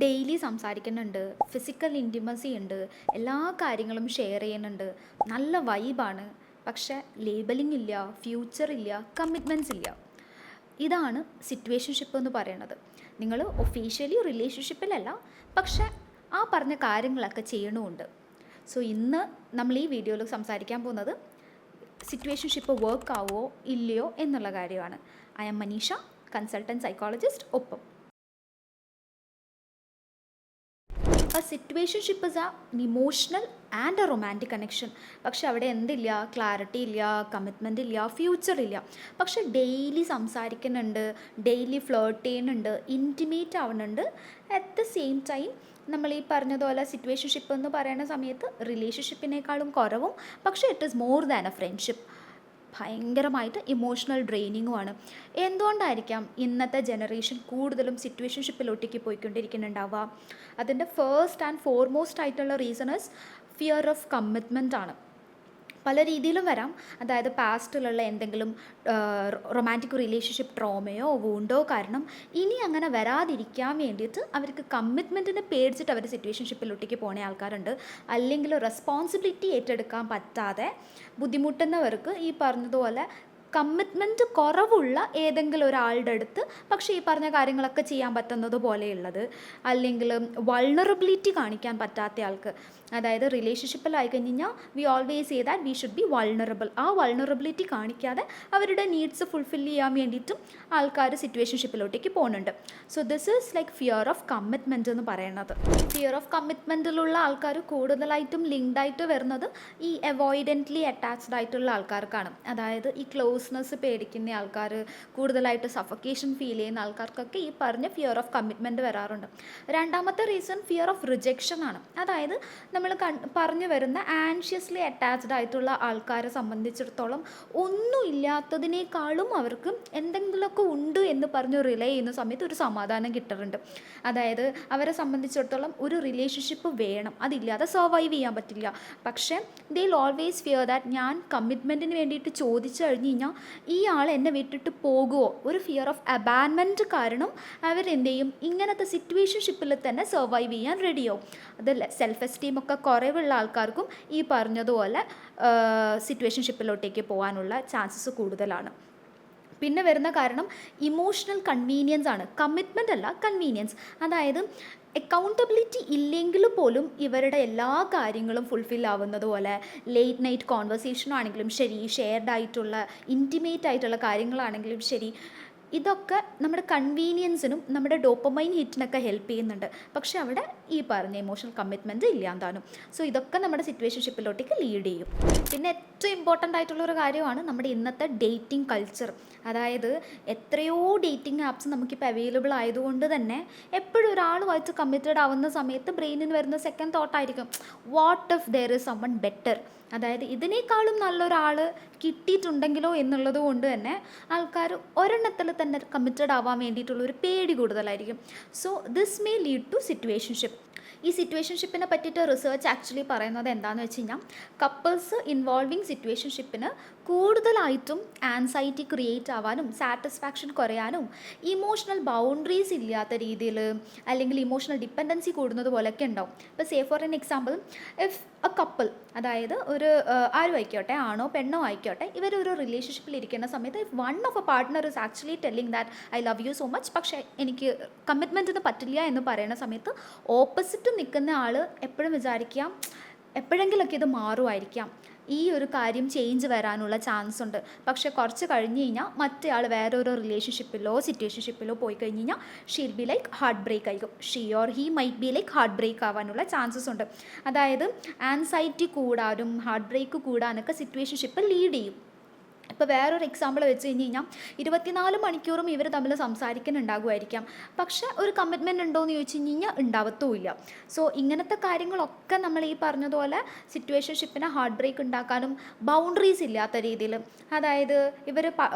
Daily സംസാരിക്കുന്നുണ്ട്, physical intimacy ഉണ്ട്, എല്ലാ കാര്യങ്ങളും ഷെയർ ചെയ്യുന്നുണ്ട്, നല്ല വൈബാണ്. പക്ഷേ ലേബലിംഗ് ഇല്ല, ഫ്യൂച്ചർ ഇല്ല, കമ്മിറ്റ്മെൻറ്റ്സ് ഇല്ല. ഇതാണ് സിറ്റുവേഷൻഷിപ്പ് എന്ന് പറയുന്നത്. നിങ്ങൾ ഒഫീഷ്യലി റിലേഷൻഷിപ്പിലല്ല, പക്ഷേ ആ പറഞ്ഞ കാര്യങ്ങളൊക്കെ ചെയ്യണമുണ്ട്. സോ ഇന്ന് നമ്മൾ ഈ വീഡിയോയിൽ സംസാരിക്കാൻ പോകുന്നത് സിറ്റുവേഷൻഷിപ്പ് വർക്ക് ആവോ ഇല്ലയോ എന്നുള്ള കാര്യമാണ്. I am Manisha, consultant psychologist. ഒപ്പം a situationship is an emotional and a romantic connection. പക്ഷെ അവിടെ എന്തില്ല, ക്ലാരിറ്റി ഇല്ല, കമ്മിറ്റ്മെൻ്റ് ഇല്ല, ഫ്യൂച്ചർ ഇല്ല. പക്ഷെ ഡെയിലി സംസാരിക്കുന്നുണ്ട്, ഡെയിലി ഫ്ലേർട്ട് ചെയ്യുന്നുണ്ട്, ഇൻറ്റിമേറ്റ് ആവുന്നുണ്ട്. അറ്റ് ദ സെയിം ടൈം നമ്മൾ ഈ പറഞ്ഞതുപോലെ സിറ്റുവേഷൻഷിപ്പ് എന്ന് പറയുന്ന സമയത്ത് റിലേഷൻഷിപ്പിനേക്കാളും കുറവും, പക്ഷേ it is more than A friendship. ഭയങ്കരമായിട്ട് ഇമോഷണൽ ഡ്രെയിനിങ്ങുമാണ്. എന്തുകൊണ്ടായിരിക്കാം ഇന്നത്തെ ജനറേഷൻ കൂടുതലും സിറ്റുവേഷൻഷിപ്പിലോട്ടേക്ക് പോയിക്കൊണ്ടിരിക്കുന്നുണ്ടാവുക? അതിൻ്റെ ഫസ്റ്റ് ആൻഡ് ഫോർമോസ്റ്റ് ആയിട്ടുള്ള reason is fear of commitment ആണ്. പല രീതിയിലും വരാം. അതായത് പാസ്റ്റിലുള്ള എന്തെങ്കിലും റൊമാൻറ്റിക് റിലേഷൻഷിപ്പ് ട്രോമയോ വൂണ്ടോ കാരണം ഇനി അങ്ങനെ വരാതിരിക്കാൻ വേണ്ടിയിട്ട് അവർക്ക് കമ്മിറ്റ്മെൻറ്റിനെ പേടിച്ചിട്ട് അവർ സിറ്റുവേഷൻഷിപ്പിലൊട്ടേക്ക് പോണ ആൾക്കാരുണ്ട്. അല്ലെങ്കിൽ റെസ്പോൺസിബിലിറ്റി ഏറ്റെടുക്കാൻ പറ്റാതെ ബുദ്ധിമുട്ടുന്നവർക്ക് ഈ പറഞ്ഞതുപോലെ കമ്മിറ്റ്മെൻറ്റ് കുറവുള്ള ഏതെങ്കിലും ഒരാളുടെ അടുത്ത് പക്ഷേ ഈ പറഞ്ഞ കാര്യങ്ങളൊക്കെ ചെയ്യാൻ പറ്റുന്നത് പോലെയുള്ളത്, അല്ലെങ്കിൽ വൾണറബിലിറ്റി കാണിക്കാൻ പറ്റാത്ത ആൾക്ക്. അതായത് റിലേഷൻഷിപ്പിലായി കഴിഞ്ഞാൽ we always say that we should be vulnerable. ആ വൾണറബിലിറ്റി കാണിക്കാതെ അവരുടെ നീഡ്സ് ഫുൾഫിൽ ചെയ്യാൻ വേണ്ടിയിട്ടും ആൾക്കാർ സിറ്റുവേഷൻഷിപ്പിലോട്ടേക്ക് പോകുന്നുണ്ട്. So this is like fear of commitment എന്ന് പറയുന്നത്. ഫിയർ ഓഫ് കമ്മിറ്റ്മെൻറ്റിലുള്ള ആൾക്കാർ കൂടുതലായിട്ടും ലിങ്ക്ഡായിട്ട് വരുന്നത് ഈ അവോയ്ഡൻ്റ്ലി അറ്റാച്ച്ഡ് ആയിട്ടുള്ള ആൾക്കാർക്കാണ്. അതായത് ഈ ക്ലോസ്നെസ് പേടിക്കുന്ന ആൾക്കാർ, കൂടുതലായിട്ട് സഫക്കേഷൻ ഫീൽ ചെയ്യുന്ന ആൾക്കാർക്കൊക്കെ ഈ പറഞ്ഞ ഫിയർ ഓഫ് കമ്മിറ്റ്മെൻറ്റ് വരാറുണ്ട്. രണ്ടാമത്തെ റീസൺ ഫിയർ ഓഫ് റിജക്ഷൻ ആണ്. അതായത് നമ്മൾ പറഞ്ഞു വരുന്ന ആൻഷ്യസ്ലി അറ്റാച്ച്ഡ് ആയിട്ടുള്ള ആൾക്കാരെ സംബന്ധിച്ചിടത്തോളം ഒന്നും ഇല്ലാത്തതിനേക്കാളും അവർക്ക് എന്തെങ്കിലുമൊക്കെ ഉണ്ട് എന്ന് പറഞ്ഞ് റിലേ ചെയ്യുന്ന സമയത്ത് ഒരു സമാധാനം കിട്ടാറുണ്ട്. അതായത് അവരെ സംബന്ധിച്ചിടത്തോളം ഒരു റിലേഷൻഷിപ്പ് വേണം, അതില്ലാതെ സർവൈവ് ചെയ്യാൻ പറ്റില്ല. പക്ഷേ they will always fear that ഞാൻ കമ്മിറ്റ്മെൻറ്റിന് വേണ്ടിയിട്ട് ചോദിച്ചു കഴിഞ്ഞ് കഴിഞ്ഞാൽ ഈ ആൾ എന്നെ വിട്ടിട്ട് പോകുമോ, ഒരു ഫിയർ ഓഫ് അബാൻമെൻറ്റ് കാരണം അവരെന്ത് ചെയ്യും, ഇങ്ങനത്തെ സിറ്റുവേഷൻഷിപ്പിൽ തന്നെ സർവൈവ് ചെയ്യാൻ റെഡിയാവും. അത് സെൽഫ് എസ്റ്റീം ഒക്കെ കുറവുള്ള ആൾക്കാർക്കും ഈ പറഞ്ഞതുപോലെ സിറ്റുവേഷൻഷിപ്പിലോട്ടേക്ക് പോകാനുള്ള ചാൻസസ് കൂടുതലാണ്. പിന്നെ വരുന്ന കാരണം ഇമോഷണൽ കൺവീനിയൻസ് ആണ്. കമ്മിറ്റ്മെൻ്റ് അല്ല, കൺവീനിയൻസ്. അതായത് അക്കൗണ്ടബിലിറ്റി ഇല്ലെങ്കിൽ പോലും ഇവരുടെ എല്ലാ കാര്യങ്ങളും ഫുൾഫിൽ ആവുന്നത് പോലെ ലേറ്റ് നൈറ്റ് കോൺവെർസേഷൻ ആണെങ്കിലും ശരി, ഷെയർഡ് ആയിട്ടുള്ള ഇൻറ്റിമേറ്റ് ആയിട്ടുള്ള കാര്യങ്ങളാണെങ്കിലും ശരി, ഇതൊക്കെ നമ്മുടെ കൺവീനിയൻസിനും നമ്മുടെ ഡോപ്പമൈൻ ഹിറ്റിനൊക്കെ ഹെൽപ്പ് ചെയ്യുന്നുണ്ട്. പക്ഷെ അവിടെ ഈ പറഞ്ഞ ഇമോഷണൽ കമ്മിറ്റ്മെൻറ്റ് ഇല്ലാതാനും. സോ ഇതൊക്കെ നമ്മുടെ സിറ്റുവേഷൻഷിപ്പിലോട്ടേക്ക് ലീഡ് ചെയ്യും. പിന്നെ ഏറ്റവും ഇമ്പോർട്ടൻ്റ് ആയിട്ടുള്ളൊരു കാര്യമാണ് നമ്മുടെ ഇന്നത്തെ ഡേറ്റിംഗ് കൾച്ചർ. അതായത് എത്രയോ ഡേറ്റിംഗ് ആപ്സ് നമുക്കിപ്പോൾ അവൈലബിൾ ആയതുകൊണ്ട് തന്നെ എപ്പോഴും ഒരാളുമായിട്ട് കമ്മിറ്റഡ് ആവുന്ന സമയത്ത് ബ്രെയിനിന് വരുന്ന സെക്കൻഡ് തോട്ടായിരിക്കും, what if there is someone better. അതായത് ഇതിനേക്കാളും നല്ലൊരാൾ കിട്ടിയിട്ടുണ്ടെങ്കിലോ എന്നുള്ളത് കൊണ്ട് തന്നെ ആൾക്കാർ ഒരെണ്ണത്തിൽ തന്നെ കമ്മിറ്റഡ് ആവാൻ വേണ്ടിയിട്ടുള്ളൊരു പേടി കൂടുതലായിരിക്കും. So this may lead to situationship. ഈ സിറ്റുവേഷൻഷിപ്പിനെ പറ്റിയിട്ട് റിസർച്ച് ആക്ച്വലി പറയുന്നത് എന്താണെന്ന് വെച്ച് കഴിഞ്ഞാൽ കപ്പിൾസ് ഇൻവോൾവിങ് സിറ്റുവേഷൻഷിപ്പിന് കൂടുതലായിട്ടും ആൻസൈറ്റി ക്രിയേറ്റ് ആവാനും സാറ്റിസ്ഫാക്ഷൻ കുറയാനും ഇമോഷണൽ ബൗണ്ടറീസ് ഇല്ലാത്ത രീതിയിൽ അല്ലെങ്കിൽ ഇമോഷണൽ ഡിപ്പെൻഡൻസി കൂടുന്നത് പോലെയൊക്കെ ഉണ്ടാവും. ഇപ്പോൾ say for an example, if A couple, അതായത് ഒരു ആരും ആയിക്കോട്ടെ, ആണോ പെണ്ണോ ആയിക്കോട്ടെ, ഇവരൊരു റിലേഷൻഷിപ്പിൽ ഇരിക്കുന്ന സമയത്ത് if one of A partner is actually telling that I love you so much, പക്ഷേ എനിക്ക് കമ്മിറ്റ്മെൻറ്റിന് പറ്റില്ല എന്ന് പറയുന്ന സമയത്ത് ഓപ്പോസിറ്റ് നിൽക്കുന്ന ആൾ എപ്പോഴും വിചാരിക്കാം എപ്പോഴെങ്കിലൊക്കെ ഇത് മാറുമായിരിക്കാം, ഈ ഒരു കാര്യം ചേഞ്ച് വരാനുള്ള ചാൻസ് ഉണ്ട്. പക്ഷെ കുറച്ച് കഴിഞ്ഞ് കഴിഞ്ഞാൽ മറ്റേ ആൾ വേറൊരു റിലേഷൻഷിപ്പിലോ സിറ്റുവേഷൻഷിപ്പിലോ പോയി കഴിഞ്ഞ് കഴിഞ്ഞാൽ she'll be like heart break ആയിരിക്കും. She or he might be like heart break ആവാനുള്ള ചാൻസസ് ഉണ്ട്. അതായത് ആൻസൈറ്റി കൂടാനും ഹാർട്ട് ബ്രേക്ക് കൂടാനൊക്കെ സിറ്റുവേഷൻഷിപ്പ് ലീഡ് ചെയ്യും. ഇപ്പോൾ വേറൊരു എക്സാമ്പിൾ വെച്ച് കഴിഞ്ഞ് കഴിഞ്ഞാൽ 24 മണിക്കൂറും ഇവർ തമ്മിൽ സംസാരിക്കുന്നുണ്ടാകുമായിരിക്കാം, പക്ഷെ ഒരു കമ്മിറ്റ്മെൻറ്റ് ഉണ്ടോ എന്ന് ചോദിച്ചു കഴിഞ്ഞാൽ ഉണ്ടാവത്തുമില്ല. സോ ഇങ്ങനത്തെ കാര്യങ്ങളൊക്കെ നമ്മൾ ഈ പറഞ്ഞതുപോലെ സിറ്റുവേഷൻഷിപ്പിനെ ഹാർട്ട് ബ്രേക്ക് ഉണ്ടാക്കാനും ബൗണ്ടറീസ് ഇല്ലാത്ത രീതിയിൽ, അതായത് ഇവർ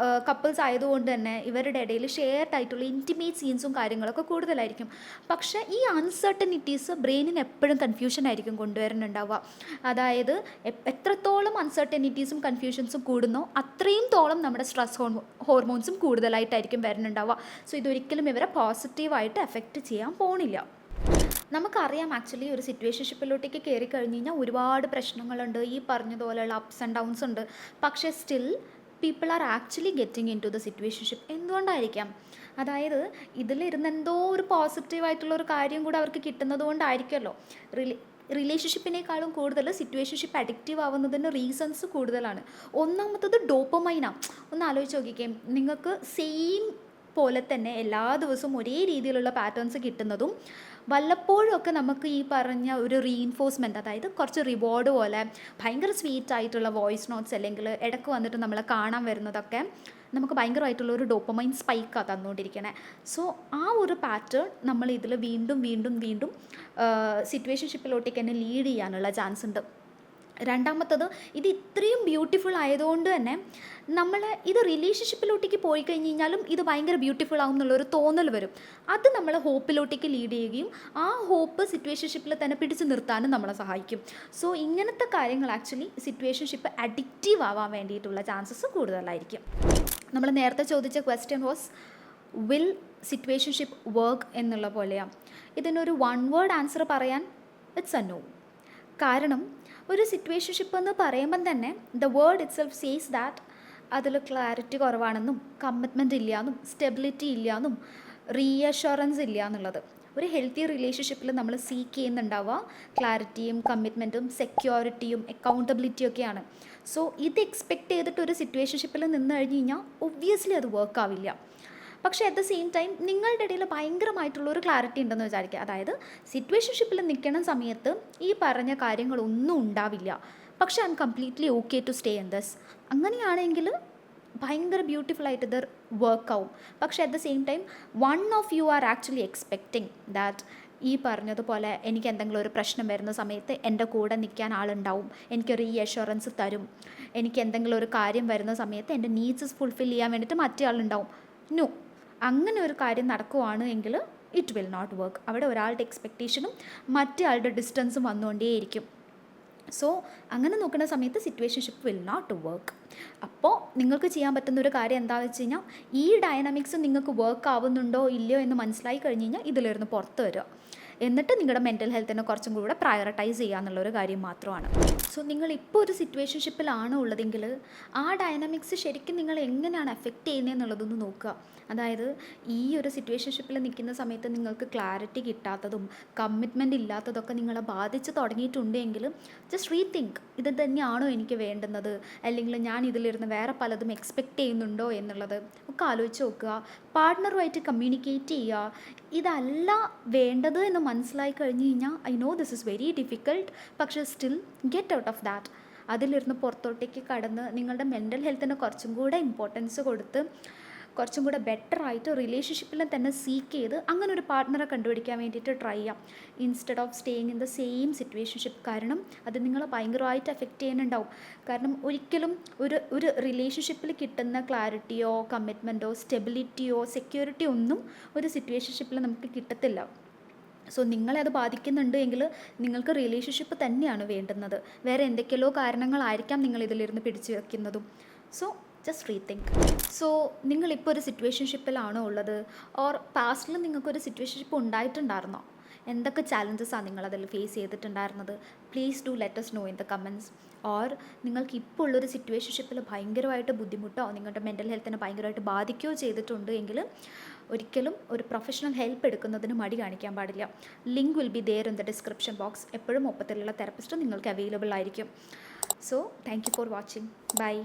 കപ്പിൾസ് ആയതുകൊണ്ട് തന്നെ ഇവരുടെ ഇടയിൽ ഷെയർഡ് ആയിട്ടുള്ള ഇൻറ്റിമേറ്റ് സീൻസും കാര്യങ്ങളൊക്കെ കൂടുതലായിരിക്കും. പക്ഷേ ഈ അൺസർട്ടനിറ്റീസ് ബ്രെയിനിന് എപ്പോഴും കൺഫ്യൂഷൻ ആയിരിക്കും കൊണ്ടുവരുന്നുണ്ടാവുക. അതായത് എത്രത്തോളം അൺസർട്ടനിറ്റീസും കൺഫ്യൂഷൻസും കൂടുന്നോ അത്രയും തോളം നമ്മുടെ സ്ട്രെസ് ഹോർമോൺസും കൂടുതലായിട്ടായിരിക്കും വരുന്നുണ്ടാവുക. സോ ഇതൊരിക്കലും ഇവരെ പോസിറ്റീവായിട്ട് എഫക്റ്റ് ചെയ്യാൻ പോണില്ല. നമുക്കറിയാം ആക്ച്വലി ഒരു സിറ്റുവേഷൻഷിപ്പിലോട്ടേക്ക് കയറി കഴിഞ്ഞ് കഴിഞ്ഞാൽ ഒരുപാട് പ്രശ്നങ്ങളുണ്ട്, ഈ പറഞ്ഞതുപോലെയുള്ള അപ്സ് ആൻഡ് ഡൗൺസ് ഉണ്ട്. പക്ഷേ still people are actually getting into the situationship. എന്തുകൊണ്ടായിരിക്കാം? അതായത് ഇതിലിരുന്ന് എന്തോ ഒരു പോസിറ്റീവായിട്ടുള്ള ഒരു കാര്യം കൂടെ അവർക്ക് കിട്ടുന്നത് കൊണ്ടായിരിക്കുമല്ലോ. റിലേഷൻഷിപ്പിനേക്കാളും കൂടുതൽ സിറ്റുവേഷൻഷിപ്പ് അഡിക്റ്റീവ് ആവുന്നതിന് റീസൺസ് കൂടുതലാണ്. ഒന്നാമത്തത് ഡോപ്പമൈനാണ്. ഒന്ന് ആലോചിച്ച് നോക്കിക്കേ, നിങ്ങൾക്ക് സെയിം പോലെ തന്നെ എല്ലാ ദിവസവും ഒരേ രീതിയിലുള്ള പാറ്റേൺസ് കിട്ടുന്നതും വല്ലപ്പോഴും ഒക്കെ നമുക്ക് ഈ പറഞ്ഞ ഒരു റീഇൻഫോഴ്സ്മെൻറ്റ്, അതായത് കുറച്ച് റിവാർഡ് പോലെ ഭയങ്കര സ്വീറ്റ് ആയിട്ടുള്ള വോയിസ് നോട്ട്സ് അല്ലെങ്കിൽ ഇടയ്ക്ക് വന്നിട്ട് നമ്മളെ കാണാൻ വരുന്നതൊക്കെ നമുക്ക് ഭയങ്കരമായിട്ടുള്ള ഒരു ഡോപ്പമൈൻ സ്പൈക്കാണ് തന്നുകൊണ്ടിരിക്കണേ. സോ ആ ഒരു പാറ്റേൺ നമ്മൾ ഇതിൽ വീണ്ടും വീണ്ടും വീണ്ടും സിറ്റുവേഷൻഷിപ്പിലോട്ടേക്ക് തന്നെ ലീഡ് ചെയ്യാനുള്ള ചാൻസ് ഉണ്ട്. രണ്ടാമത്തത്, ഇത് ഇത്രയും ബ്യൂട്ടിഫുൾ ആയതുകൊണ്ട് തന്നെ നമ്മൾ ഇത് റിലേഷൻഷിപ്പിലോട്ടേക്ക് പോയി കഴിഞ്ഞ് കഴിഞ്ഞാലും ഇത് ഭയങ്കര ബ്യൂട്ടിഫുൾ ആവും എന്നുള്ളൊരു തോന്നൽ വരും. അത് നമ്മളെ ഹോപ്പിലോട്ടേക്ക് ലീഡ് ചെയ്യുകയും ആ ഹോപ്പ് സിറ്റുവേഷൻഷിപ്പിൽ തന്നെ പിടിച്ചു നിർത്താനും നമ്മളെ സഹായിക്കും. സോ ഇങ്ങനത്തെ കാര്യങ്ങൾ ആക്ച്വലി സിറ്റുവേഷൻഷിപ്പ് അഡിക്റ്റീവ് ആവാൻ വേണ്ടിയിട്ടുള്ള ചാൻസസ് കൂടുതലായിരിക്കും. നമ്മൾ നേരത്തെ ചോദിച്ച question was will situationship work എന്നുള്ള പോലെയാണ്. ഇതിനൊരു വൺ വേർഡ് ആൻസർ പറയാൻ ഇറ്റ്സ് എ നോ. കാരണം ഒരു സിറ്റുവേഷൻഷിപ്പ് എന്ന് പറയുമ്പം തന്നെ the word it self says that അതിൽ ക്ലാരിറ്റി കുറവാണെന്നും കമ്മിറ്റ്മെൻറ്റ് ഇല്ലയെന്നും സ്റ്റെബിലിറ്റി ഇല്ലയെന്നും റീഅഷുറൻസ് ഇല്ല എന്നുള്ളത്. ഒരു ഹെൽത്തി റിലേഷൻഷിപ്പിൽ നമ്മൾ സീക്ക് ചെയ്യുന്നുണ്ടാവുക ക്ലാരിറ്റിയും കമ്മിറ്റ്മെൻറ്റും സെക്യൂരിറ്റിയും അക്കൗണ്ടബിലിറ്റിയും ഒക്കെയാണ്. സോ ഇത് എക്സ്പെക്റ്റ് ചെയ്തിട്ട് ഒരു സിറ്റുവേഷൻഷിപ്പിൽ നിന്ന് കഴിഞ്ഞ് കഴിഞ്ഞാൽ ഒബ്വിയസ്ലി അത് വർക്ക് ആവില്ല. പക്ഷേ അറ്റ് ദ സെയിം ടൈം നിങ്ങളുടെ ഇടയിൽ ഭയങ്കരമായിട്ടുള്ളൊരു ക്ലാരിറ്റി ഉണ്ടെന്ന് വിചാരിക്കുക. അതായത് സിറ്റുവേഷൻഷിപ്പിൽ നിൽക്കുന്ന സമയത്ത് ഈ പറഞ്ഞ കാര്യങ്ങളൊന്നും ഉണ്ടാവില്ല, പക്ഷേ I am completely okay to stay in this. അങ്ങനെയാണെങ്കിൽ ഭയങ്കര ബ്യൂട്ടിഫുൾ ആയിട്ട് ഇത് വർക്കാവും. പക്ഷേ at the same time one of you are actually expecting that ഈ പറഞ്ഞതുപോലെ എനിക്ക് എന്തെങ്കിലും ഒരു പ്രശ്നം വരുന്ന സമയത്ത് എൻ്റെ കൂടെ നിൽക്കാൻ ആളുണ്ടാവും, എനിക്ക് റീഅഷുറൻസ് തരും, എനിക്ക് എന്തെങ്കിലും ഒരു കാര്യം വരുന്ന സമയത്ത് എൻ്റെ നീഡ്സ് ഫുൾഫിൽ ചെയ്യാൻ വേണ്ടിയിട്ട് മറ്റേ ആളുണ്ടാവും. നോ, അങ്ങനെ ഒരു കാര്യം നടക്കുവാണ് എങ്കിൽ ഇറ്റ് വിൽ നോട്ട് വർക്ക്. അവിടെ ഒരാളുടെ എക്സ്പെക്റ്റേഷനും മറ്റേ ആളുടെ ഡിസ്റ്റൻസും വന്നുകൊണ്ടേയിരിക്കും. സോ അങ്ങനെ നോക്കുന്ന സമയത്ത് സിറ്റുവേഷൻഷിപ്പ് വിൽ നോട്ട് വർക്ക്. അപ്പോൾ നിങ്ങൾക്ക് ചെയ്യാൻ പറ്റുന്ന ഒരു കാര്യം എന്താണെന്ന് വെച്ച് കഴിഞ്ഞാൽ ഈ ഡൈനാമിക്സ് നിങ്ങൾക്ക് വർക്ക് ആവുന്നുണ്ടോ ഇല്ലയോ എന്ന് മനസ്സിലായി കഴിഞ്ഞ് കഴിഞ്ഞാൽ ഇതിലിരുന്ന് പുറത്ത് വരിക. എന്നിട്ട് നിങ്ങളുടെ മെൻ്റൽ ഹെൽത്തിനെ കുറച്ചും കൂടെ പ്രയോറിറ്റൈസ് ചെയ്യുക എന്നുള്ളൊരു കാര്യം മാത്രമാണ്. സോ നിങ്ങളിപ്പോൾ ഒരു സിറ്റുവേഷൻഷിപ്പിലാണ് ഉള്ളതെങ്കിൽ ആ ഡൈനാമിക്സ് ശരിക്കും നിങ്ങൾ എങ്ങനെയാണ് എഫക്റ്റ് ചെയ്യുന്നതെന്നുള്ളതൊന്ന് നോക്കുക. അതായത് ഈ ഒരു സിറ്റുവേഷൻഷിപ്പിൽ നിൽക്കുന്ന സമയത്ത് നിങ്ങൾക്ക് ക്ലാരിറ്റി കിട്ടാത്തതും കമ്മിറ്റ്മെൻറ്റ് ഇല്ലാത്തതൊക്കെ നിങ്ങളെ ബാധിച്ച് തുടങ്ങിയിട്ടുണ്ടെങ്കിൽ ജസ്റ്റ് റീതിങ്ക്, ഇത് തന്നെയാണോ എനിക്ക് വേണ്ടുന്നത്, അല്ലെങ്കിൽ ഞാൻ ഇതിലിരുന്ന് വേറെ പലതും എക്സ്പെക്റ്റ് ചെയ്യുന്നുണ്ടോ എന്നുള്ളത് ഒക്കെ ആലോചിച്ച് നോക്കുക. പാർട്ട്ണറുമായിട്ട് കമ്മ്യൂണിക്കേറ്റ് ചെയ്യുക. ഇതല്ല വേണ്ടത് എന്ന് മനസ്സിലായി കഴിഞ്ഞ് കഴിഞ്ഞാൽ I know this is very difficult, പക്ഷേ still get out of that. അതിലിരുന്ന് പുറത്തോട്ടേക്ക് കടന്ന് നിങ്ങളുടെ മെൻ്റൽ ഹെൽത്തിന് കുറച്ചും കൂടെ ഇമ്പോർട്ടൻസ് കൊടുത്ത് കുറച്ചും കൂടെ ബെറ്ററായിട്ട് റിലേഷൻഷിപ്പിൽ തന്നെ സീക്ക് ചെയ്ത് അങ്ങനെ ഒരു പാർട്ട്ണറെ കണ്ടുപിടിക്കാൻ വേണ്ടിയിട്ട് ട്രൈ ചെയ്യാം, instead of staying in the same situationship. കാരണം അത് നിങ്ങളെ ഭയങ്കരമായിട്ട് എഫക്റ്റ് ചെയ്യുന്നുണ്ടാവും. കാരണം ഒരിക്കലും ഒരു റിലേഷൻഷിപ്പിൽ കിട്ടുന്ന ക്ലാരിറ്റിയോ കമ്മിറ്റ്മെൻറ്റോ സ്റ്റെബിലിറ്റിയോ സെക്യൂരിറ്റിയോ ഒന്നും ഒരു സിറ്റുവേഷൻഷിപ്പിൽ നമുക്ക് കിട്ടത്തില്ല. സോ നിങ്ങളെ അത് ബാധിക്കുന്നുണ്ട് എങ്കിൽ നിങ്ങൾക്ക് റിലേഷൻഷിപ്പ് തന്നെയാണ് വേണ്ടുന്നത്. വേറെ എന്തൊക്കെയോ കാരണങ്ങളായിരിക്കാം നിങ്ങൾ ഇതിലിരുന്ന് പിടിച്ചു വയ്ക്കുന്നതും. So just rethink. സോ നിങ്ങളിപ്പോൾ ഒരു സിറ്റുവേഷൻഷിപ്പിലാണോ ഉള്ളത്, ഓർ പാസ്റ്റിൽ നിങ്ങൾക്കൊരു സിറ്റുവേഷൻഷിപ്പ് ഉണ്ടായിട്ടുണ്ടായിരുന്നോ? എന്തൊക്കെ ചാലഞ്ചസാണ് നിങ്ങളതിൽ ഫേസ് ചെയ്തിട്ടുണ്ടായിരുന്നത്? Please do let us know in the comments. Or നിങ്ങൾക്ക് ഇപ്പോൾ ഉള്ളൊരു സിറ്റുവേഷൻഷിപ്പിൽ ഭയങ്കരമായിട്ട് ബുദ്ധിമുട്ടോ നിങ്ങളുടെ മെൻ്റൽ ഹെൽത്തിനെ ഭയങ്കരമായിട്ട് ബാധിക്കുകയോ ചെയ്തിട്ടുണ്ട് എങ്കിൽ ഒരിക്കലും ഒരു പ്രൊഫഷണൽ ഹെൽപ്പ് എടുക്കുന്നതിന് മടി കാണിക്കാൻ പാടില്ല. Link will be there in the description box. എപ്പോഴും ഒപ്പത്തിലുള്ള തെറപ്പിസ്റ്റ് നിങ്ങൾക്ക് അവൈലബിൾ ആയിരിക്കും. So thank you for watching. By.